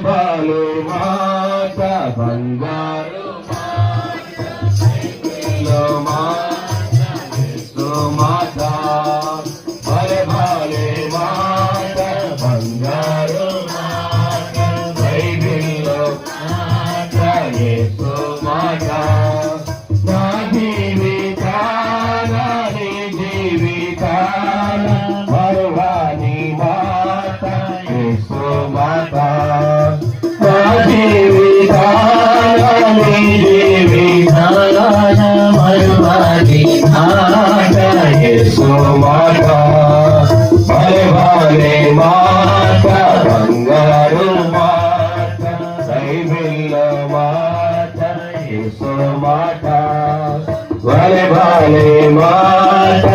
బాలు మాట బంగారు మాట భలే భాలే మాట బంగారు మాట బైబిల్లో మాట యేసు మాట నా జీవితాన నీ జీవితాన మరువాని మాట యేసు మాట నా జీవితాన నీ జీవితాన మరువాని మాట యేసు మాట భలే భాలే మాట బంగారు మాట బైబిల్లో మాట యేసు మాట భలే భాలే మాట